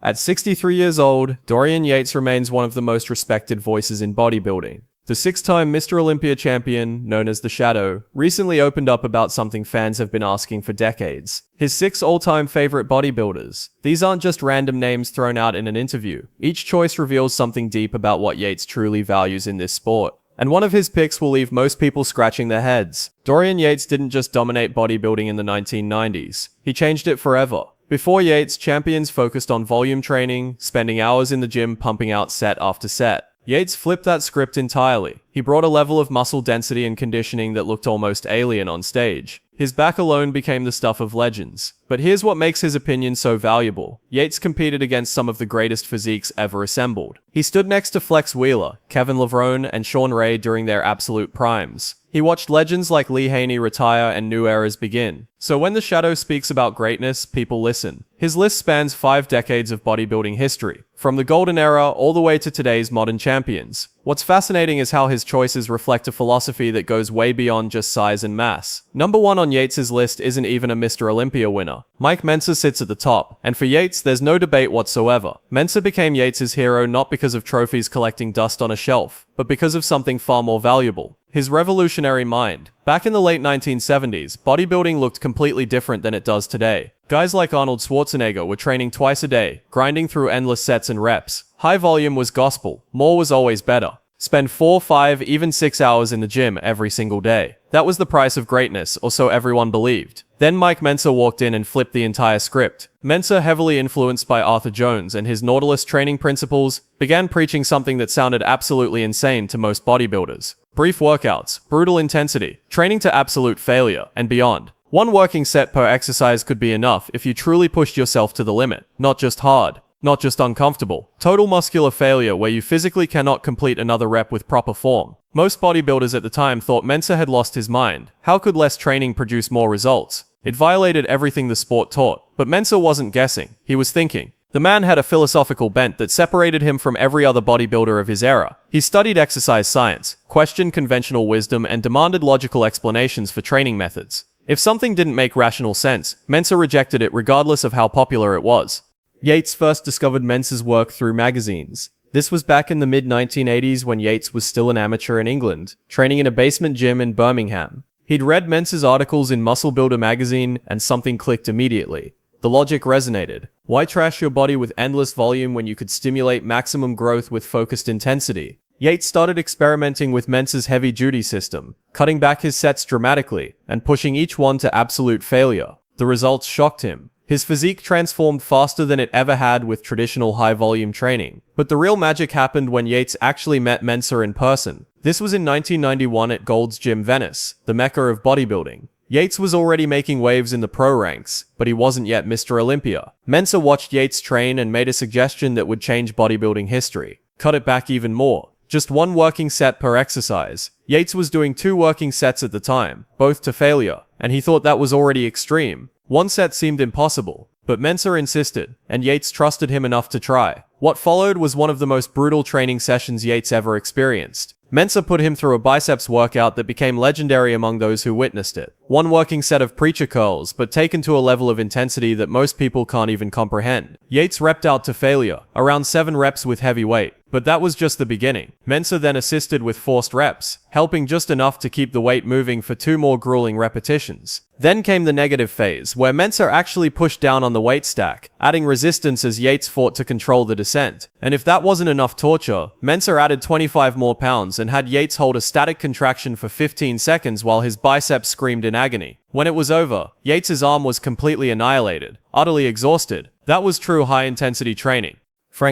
At 63 years old, Dorian Yates remains one of the most respected voices in bodybuilding. The six-time Mr. Olympia champion, known as The Shadow, recently opened up about something fans have been asking for decades. His 6 all-time favorite bodybuilders. These aren't just random names thrown out in an interview. Each choice reveals something deep about what Yates truly values in this sport. And one of his picks will leave most people scratching their heads. Dorian Yates didn't just dominate bodybuilding in the 1990s. He changed it forever. Before Yates, champions focused on volume training, spending hours in the gym pumping out set after set. Yates flipped that script entirely. He brought a level of muscle density and conditioning that looked almost alien on stage. His back alone became the stuff of legends. But here's what makes his opinion so valuable. Yates competed against some of the greatest physiques ever assembled. He stood next to Flex Wheeler, Kevin Levrone, and Shawn Ray during their absolute primes. He watched legends like Lee Haney retire and new eras begin. So when The Shadow speaks about greatness, people listen. His list spans 5 decades of bodybuilding history, from the golden era all the way to today's modern champions. What's fascinating is how his choices reflect a philosophy that goes way beyond just size and mass. Number 1 on Yates' list isn't even a Mr. Olympia winner. Mike Mentzer sits at the top, and for Yates, there's no debate whatsoever. Mentzer became Yates' hero not because of trophies collecting dust on a shelf, but because of something far more valuable. His revolutionary mind. Back in the late 1970s, bodybuilding looked completely different than it does today. Guys like Arnold Schwarzenegger were training twice a day, grinding through endless sets and reps. High volume was gospel. More was always better. Spend 4, 5, even 6 hours in the gym every single day. That was the price of greatness, or so everyone believed. Then Mike Mentzer walked in and flipped the entire script. Mentzer, heavily influenced by Arthur Jones and his Nautilus training principles, began preaching something that sounded absolutely insane to most bodybuilders. Brief workouts, brutal intensity, training to absolute failure, and beyond. One working set per exercise could be enough if you truly pushed yourself to the limit. Not just hard, not just uncomfortable. Total muscular failure where you physically cannot complete another rep with proper form. Most bodybuilders at the time thought Mentzer had lost his mind. How could less training produce more results? It violated everything the sport taught. But Mentzer wasn't guessing. He was thinking. The man had a philosophical bent that separated him from every other bodybuilder of his era. He studied exercise science, questioned conventional wisdom, and demanded logical explanations for training methods. If something didn't make rational sense, Mentzer rejected it regardless of how popular it was. Yates first discovered Mentzer's work through magazines. This was back in the mid-1980s when Yates was still an amateur in England, training in a basement gym in Birmingham. He'd read Mentzer's articles in Muscle Builder magazine, and something clicked immediately. The logic resonated. Why trash your body with endless volume when you could stimulate maximum growth with focused intensity? Yates started experimenting with Mentzer's heavy-duty system, cutting back his sets dramatically, and pushing each one to absolute failure. The results shocked him. His physique transformed faster than it ever had with traditional high-volume training. But the real magic happened when Yates actually met Mentzer in person. This was in 1991 at Gold's Gym Venice, the mecca of bodybuilding. Yates was already making waves in the pro ranks, but he wasn't yet Mr. Olympia. Mentzer watched Yates train and made a suggestion that would change bodybuilding history. Cut it back even more. Just 1 working set per exercise. Yates was doing 2 working sets at the time, both to failure, and he thought that was already extreme. 1 set seemed impossible, but Mentzer insisted, and Yates trusted him enough to try. What followed was one of the most brutal training sessions Yates ever experienced. Mentzer put him through a biceps workout that became legendary among those who witnessed it. 1 working set of preacher curls, but taken to a level of intensity that most people can't even comprehend. Yates repped out to failure, around 7 reps with heavy weight. But that was just the beginning. Mentzer then assisted with forced reps, helping just enough to keep the weight moving for 2 more grueling repetitions. Then came the negative phase, where Mentzer actually pushed down on the weight stack, adding resistance as Yates fought to control the descent. And if that wasn't enough torture, Mentzer added 25 more pounds and had Yates hold a static contraction for 15 seconds while his biceps screamed in agony. When it was over, Yates' arm was completely annihilated, utterly exhausted. That was true high-intensity training.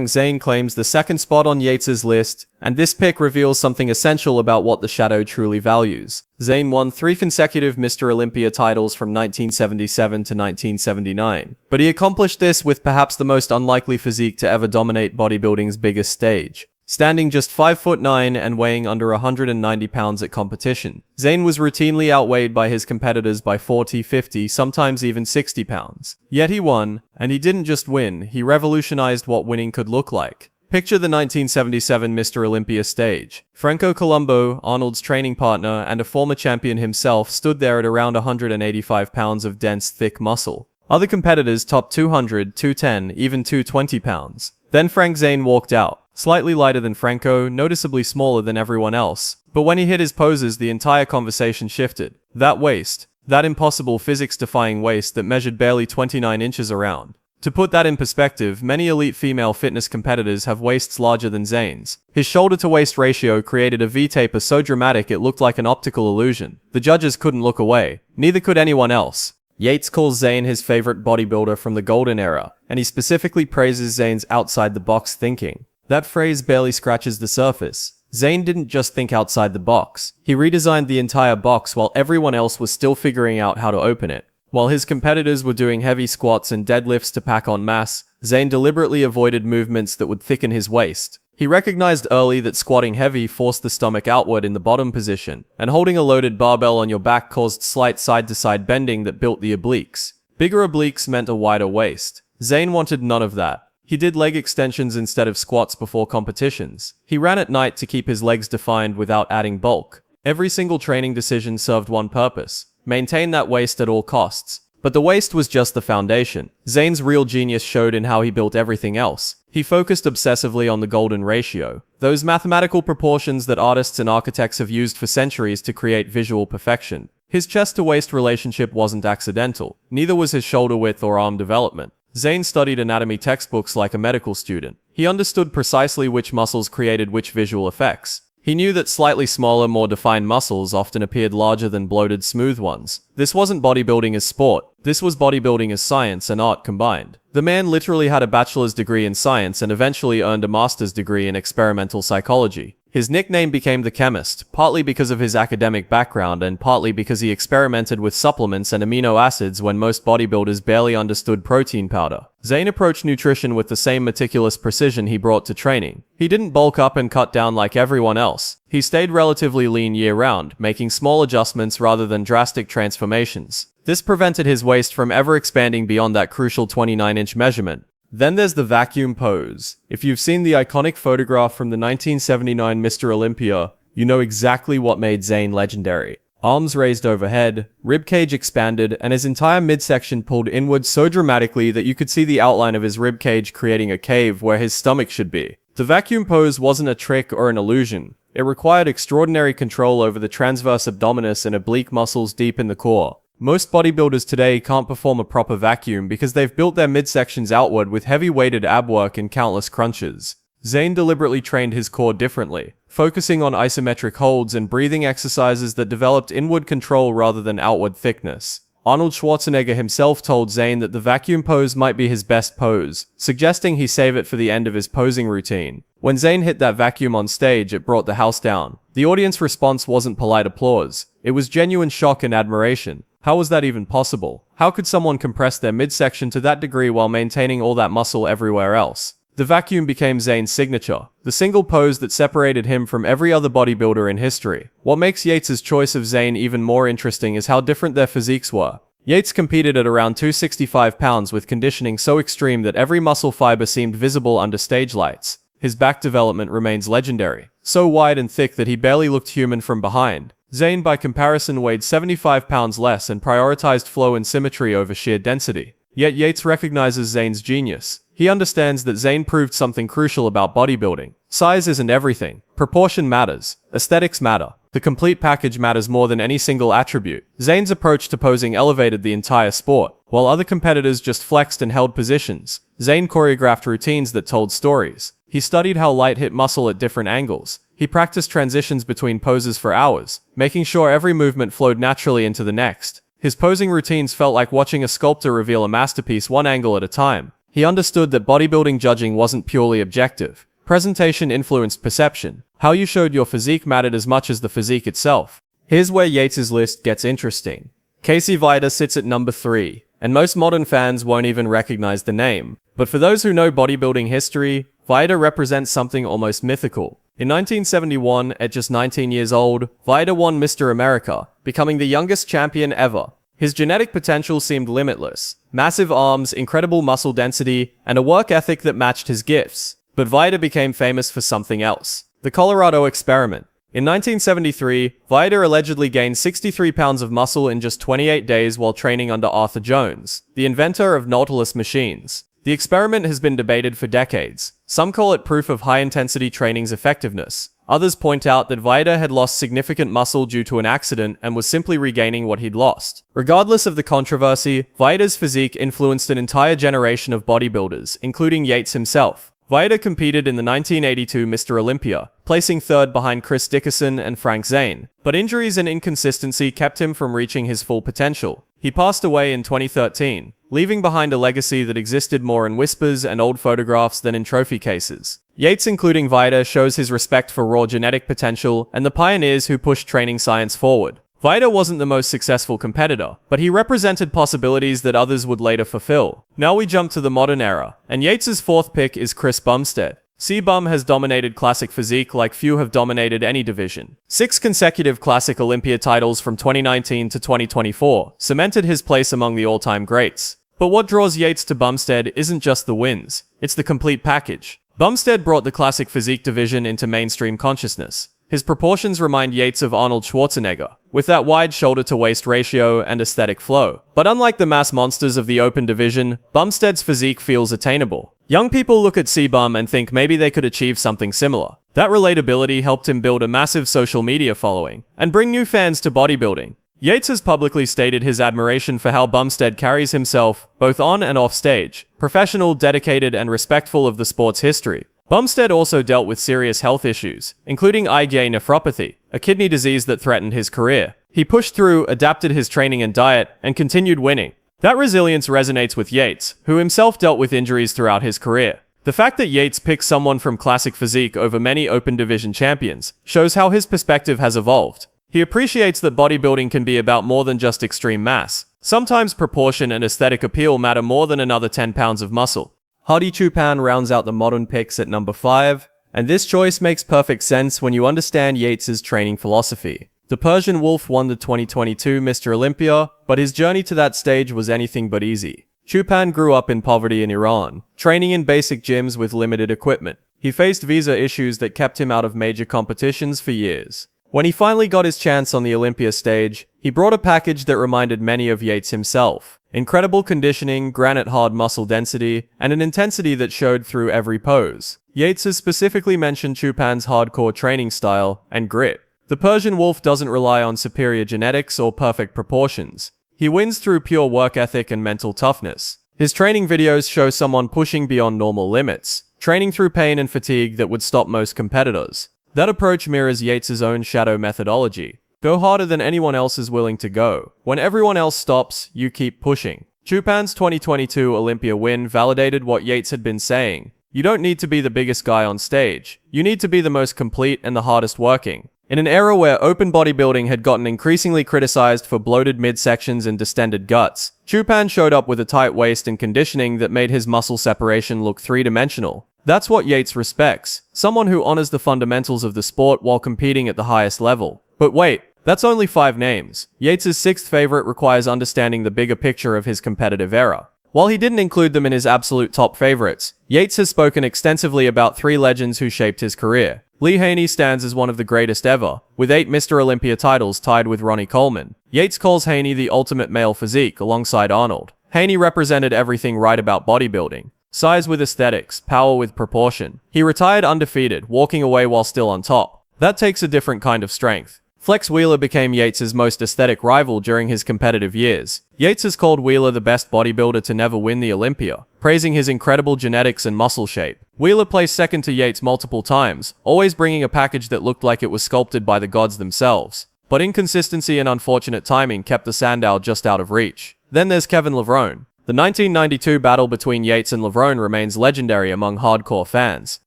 Zane claims the 2nd spot on Yates' list, and this pick reveals something essential about what The Shadow truly values. Zane won 3 consecutive Mr. Olympia titles from 1977 to 1979, but he accomplished this with perhaps the most unlikely physique to ever dominate bodybuilding's biggest stage. Standing just 5'9" and weighing under 190 pounds at competition, Zane was routinely outweighed by his competitors by 40, 50, sometimes even 60 pounds. Yet he won, and he didn't just win, he revolutionized what winning could look like. Picture the 1977 Mr. Olympia stage. Franco Columbu, Arnold's training partner and a former champion himself, stood there at around 185 pounds of dense, thick muscle. Other competitors topped 200, 210, even 220 pounds. Then Frank Zane walked out, slightly lighter than Franco, noticeably smaller than everyone else. But when he hit his poses, the entire conversation shifted. That waist, that impossible physics-defying waist that measured barely 29 inches around. To put that in perspective, many elite female fitness competitors have waists larger than Zane's. His shoulder-to-waist ratio created a V-taper so dramatic it looked like an optical illusion. The judges couldn't look away. Neither could anyone else. Yates calls Zane his favorite bodybuilder from the golden era, and he specifically praises Zane's outside-the-box thinking. That phrase barely scratches the surface. Zane didn't just think outside the box. He redesigned the entire box while everyone else was still figuring out how to open it. While his competitors were doing heavy squats and deadlifts to pack on mass, Zane deliberately avoided movements that would thicken his waist. He recognized early that squatting heavy forced the stomach outward in the bottom position, and holding a loaded barbell on your back caused slight side-to-side bending that built the obliques. Bigger obliques meant a wider waist. Zane wanted none of that. He did leg extensions instead of squats before competitions. He ran at night to keep his legs defined without adding bulk. Every single training decision served one purpose: maintain that waist at all costs. But the waist was just the foundation. Zane's real genius showed in how he built everything else. He focused obsessively on the golden ratio, those mathematical proportions that artists and architects have used for centuries to create visual perfection. His chest-to-waist relationship wasn't accidental. Neither was his shoulder width or arm development. Zane studied anatomy textbooks like a medical student. He understood precisely which muscles created which visual effects. He knew that slightly smaller, more defined muscles often appeared larger than bloated, smooth ones. This wasn't bodybuilding as sport. This was bodybuilding as science and art combined. The man literally had a bachelor's degree in science and eventually earned a master's degree in experimental psychology. His nickname became the Chemist, partly because of his academic background and partly because he experimented with supplements and amino acids when most bodybuilders barely understood protein powder. Zane approached nutrition with the same meticulous precision he brought to training. He didn't bulk up and cut down like everyone else. He stayed relatively lean year-round, making small adjustments rather than drastic transformations. This prevented his waist from ever expanding beyond that crucial 29-inch measurement. Then there's the vacuum pose. If you've seen the iconic photograph from the 1979 Mr. Olympia, you know exactly what made Zane legendary. Arms raised overhead, ribcage expanded, and his entire midsection pulled inward so dramatically that you could see the outline of his ribcage creating a cave where his stomach should be. The vacuum pose wasn't a trick or an illusion. It required extraordinary control over the transverse abdominis and oblique muscles deep in the core. Most bodybuilders today can't perform a proper vacuum because they've built their midsections outward with heavy weighted ab work and countless crunches. Zane deliberately trained his core differently, focusing on isometric holds and breathing exercises that developed inward control rather than outward thickness. Arnold Schwarzenegger himself told Zane that the vacuum pose might be his best pose, suggesting he save it for the end of his posing routine. When Zane hit that vacuum on stage, it brought the house down. The audience response wasn't polite applause. It was genuine shock and admiration. How was that even possible? How could someone compress their midsection to that degree while maintaining all that muscle everywhere else? The vacuum became Zane's signature, the single pose that separated him from every other bodybuilder in history. What makes Yates' choice of Zane even more interesting is how different their physiques were. Yates competed at around 265 pounds with conditioning so extreme that every muscle fiber seemed visible under stage lights. His back development remains legendary, so wide and thick that he barely looked human from behind. Zane, by comparison, weighed 75 pounds less and prioritized flow and symmetry over sheer density. Yet Yates recognizes Zane's genius. He understands that Zane proved something crucial about bodybuilding. Size isn't everything. Proportion matters. Aesthetics matter. The complete package matters more than any single attribute. Zane's approach to posing elevated the entire sport. While other competitors just flexed and held positions, Zane choreographed routines that told stories. He studied how light hit muscle at different angles. He practiced transitions between poses for hours, making sure every movement flowed naturally into the next. His posing routines felt like watching a sculptor reveal a masterpiece one angle at a time. He understood that bodybuilding judging wasn't purely objective. Presentation influenced perception. How you showed your physique mattered as much as the physique itself. Here's where Yates' list gets interesting. Casey Viator sits at number 3, and most modern fans won't even recognize the name. But for those who know bodybuilding history, Viator represents something almost mythical. In 1971, at just 19 years old, Viator won Mr. America, becoming the youngest champion ever. His genetic potential seemed limitless. Massive arms, incredible muscle density, and a work ethic that matched his gifts. But Viator became famous for something else. The Colorado experiment. In 1973, Viator allegedly gained 63 pounds of muscle in just 28 days while training under Arthur Jones, the inventor of Nautilus machines. The experiment has been debated for decades. Some call it proof of high-intensity training's effectiveness. Others point out that Viator had lost significant muscle due to an accident and was simply regaining what he'd lost. Regardless of the controversy, Viator's physique influenced an entire generation of bodybuilders, including Yates himself. Viator competed in the 1982 Mr. Olympia, placing third behind Chris Dickerson and Frank Zane, but injuries and inconsistency kept him from reaching his full potential. He passed away in 2013, leaving behind a legacy that existed more in whispers and old photographs than in trophy cases. Yates, including Viator, shows his respect for raw genetic potential and the pioneers who pushed training science forward. Viator wasn't the most successful competitor, but he represented possibilities that others would later fulfill. Now we jump to the modern era, and Yates's fourth pick is Chris Bumstead. C-Bum has dominated classic physique like few have dominated any division. 6 consecutive classic Olympia titles from 2019 to 2024 cemented his place among the all-time greats. But what draws Yates to Bumstead isn't just the wins, it's the complete package. Bumstead brought the classic physique division into mainstream consciousness. His proportions remind Yates of Arnold Schwarzenegger, with that wide shoulder-to-waist ratio and aesthetic flow. But unlike the mass monsters of the open division, Bumstead's physique feels attainable. Young people look at C-Bum and think maybe they could achieve something similar. That relatability helped him build a massive social media following and bring new fans to bodybuilding. Yates has publicly stated his admiration for how Bumstead carries himself, both on and off stage, professional, dedicated, and respectful of the sport's history. Bumstead also dealt with serious health issues, including IgA nephropathy, a kidney disease that threatened his career. He pushed through, adapted his training and diet, and continued winning. That resilience resonates with Yates, who himself dealt with injuries throughout his career. The fact that Yates picked someone from classic physique over many open division champions shows how his perspective has evolved. He appreciates that bodybuilding can be about more than just extreme mass. Sometimes proportion and aesthetic appeal matter more than another 10 pounds of muscle. Hadi Choopan rounds out the modern picks at number 5, and this choice makes perfect sense when you understand Yates's training philosophy. The Persian Wolf won the 2022 Mr. Olympia, but his journey to that stage was anything but easy. Choopan grew up in poverty in Iran, training in basic gyms with limited equipment. He faced visa issues that kept him out of major competitions for years. When he finally got his chance on the Olympia stage, he brought a package that reminded many of Yates himself. Incredible conditioning, granite-hard muscle density, and an intensity that showed through every pose. Yates has specifically mentioned Choopan's hardcore training style and grit. The Persian Wolf doesn't rely on superior genetics or perfect proportions. He wins through pure work ethic and mental toughness. His training videos show someone pushing beyond normal limits, training through pain and fatigue that would stop most competitors. That approach mirrors Yates's own shadow methodology. Go harder than anyone else is willing to go. When everyone else stops, you keep pushing. Choopan's 2022 Olympia win validated what Yates had been saying. You don't need to be the biggest guy on stage. You need to be the most complete and the hardest working. In an era where open bodybuilding had gotten increasingly criticized for bloated midsections and distended guts, Choopan showed up with a tight waist and conditioning that made his muscle separation look three-dimensional. That's what Yates respects. Someone who honors the fundamentals of the sport while competing at the highest level. But wait, that's only 5 names. Yates's 6th favorite requires understanding the bigger picture of his competitive era. While he didn't include them in his absolute top favorites, Yates has spoken extensively about 3 legends who shaped his career. Lee Haney stands as one of the greatest ever, with 8 Mr. Olympia titles tied with Ronnie Coleman. Yates calls Haney the ultimate male physique alongside Arnold. Haney represented everything right about bodybuilding. Size with aesthetics, power with proportion. He retired undefeated, walking away while still on top. That takes a different kind of strength. Flex Wheeler became Yates's most aesthetic rival during his competitive years. Yates has called Wheeler the best bodybuilder to never win the Olympia, praising his incredible genetics and muscle shape. Wheeler placed second to Yates multiple times, always bringing a package that looked like it was sculpted by the gods themselves. But inconsistency and unfortunate timing kept the Sandow just out of reach. Then there's Kevin Levrone. The 1992 battle between Yates and Levrone remains legendary among hardcore fans.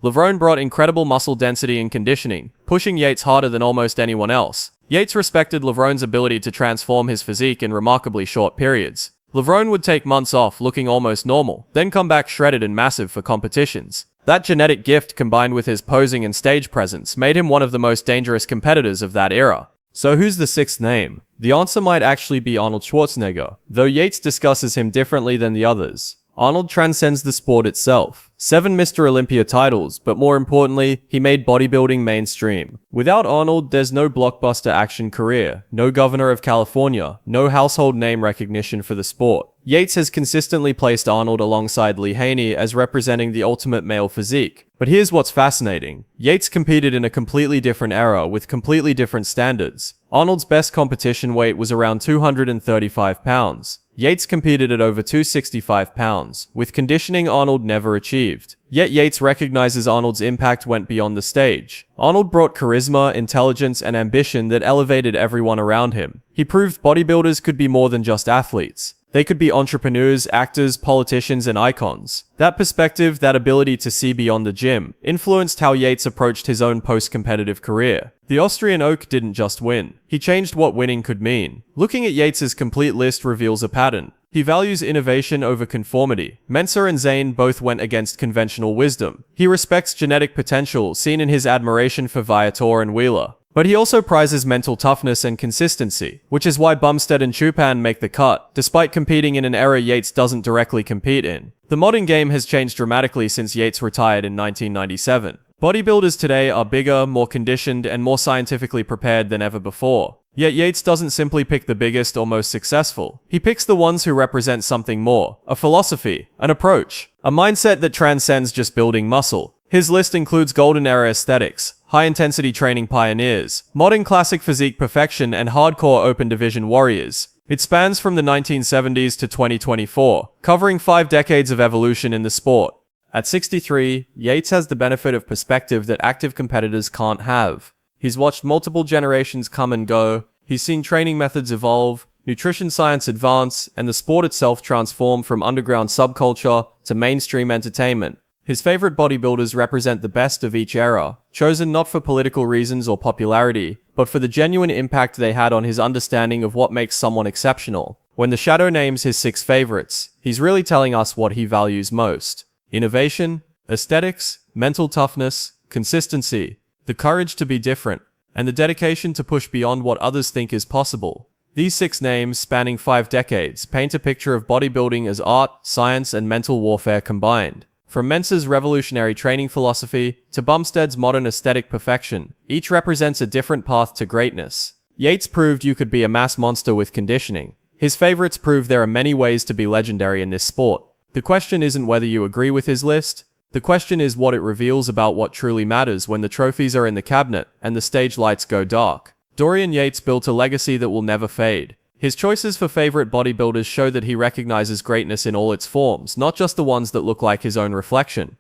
Levrone brought incredible muscle density and conditioning, pushing Yates harder than almost anyone else. Yates respected Levrone's ability to transform his physique in remarkably short periods. Levrone would take months off looking almost normal, then come back shredded and massive for competitions. That genetic gift combined with his posing and stage presence made him one of the most dangerous competitors of that era. So who's the 6th name? The answer might actually be Arnold Schwarzenegger, though Yates discusses him differently than the others. Arnold transcends the sport itself. 7 Mr. Olympia titles, but more importantly, he made bodybuilding mainstream. Without Arnold, there's no blockbuster action career, no governor of California, no household name recognition for the sport. Yates has consistently placed Arnold alongside Lee Haney as representing the ultimate male physique. But here's what's fascinating. Yates competed in a completely different era with completely different standards. Arnold's best competition weight was around 235 pounds. Yates competed at over 265 pounds, with conditioning Arnold never achieved. Yet Yates recognizes Arnold's impact went beyond the stage. Arnold brought charisma, intelligence, and ambition that elevated everyone around him. He proved bodybuilders could be more than just athletes. They could be entrepreneurs, actors, politicians, and icons. That perspective, that ability to see beyond the gym, influenced how Yates approached his own post-competitive career. The Austrian oak didn't just win. He changed what winning could mean. Looking at Yates's complete list reveals a pattern. He values innovation over conformity. Mentzer and Zane both went against conventional wisdom. He respects genetic potential, seen in his admiration for Viator and Wheeler. But he also prizes mental toughness and consistency, which is why Bumstead and Choopan make the cut, despite competing in an era Yates doesn't directly compete in. The modern game has changed dramatically since Yates retired in 1997. Bodybuilders today are bigger, more conditioned, and more scientifically prepared than ever before. Yet Yates doesn't simply pick the biggest or most successful. He picks the ones who represent something more, a philosophy, an approach, a mindset that transcends just building muscle. His list includes golden era aesthetics, high-intensity training pioneers, modern classic physique perfection, and hardcore open division warriors. It spans from the 1970s to 2024, covering 5 decades of evolution in the sport. At 63, Yates has the benefit of perspective that active competitors can't have. He's watched multiple generations come and go, he's seen training methods evolve, nutrition science advance, and the sport itself transform from underground subculture to mainstream entertainment. His favorite bodybuilders represent the best of each era, chosen not for political reasons or popularity, but for the genuine impact they had on his understanding of what makes someone exceptional. When the Shadow names his 6 favorites, he's really telling us what he values most. Innovation, aesthetics, mental toughness, consistency, the courage to be different, and the dedication to push beyond what others think is possible. These 6 names, spanning 5 decades, paint a picture of bodybuilding as art, science, and mental warfare combined. From Mentzer's revolutionary training philosophy to Bumstead's modern aesthetic perfection, each represents a different path to greatness. Yates proved you could be a mass monster with conditioning. His favorites prove there are many ways to be legendary in this sport. The question isn't whether you agree with his list. The question is what it reveals about what truly matters when the trophies are in the cabinet and the stage lights go dark. Dorian Yates built a legacy that will never fade. His choices for favorite bodybuilders show that he recognizes greatness in all its forms, not just the ones that look like his own reflection.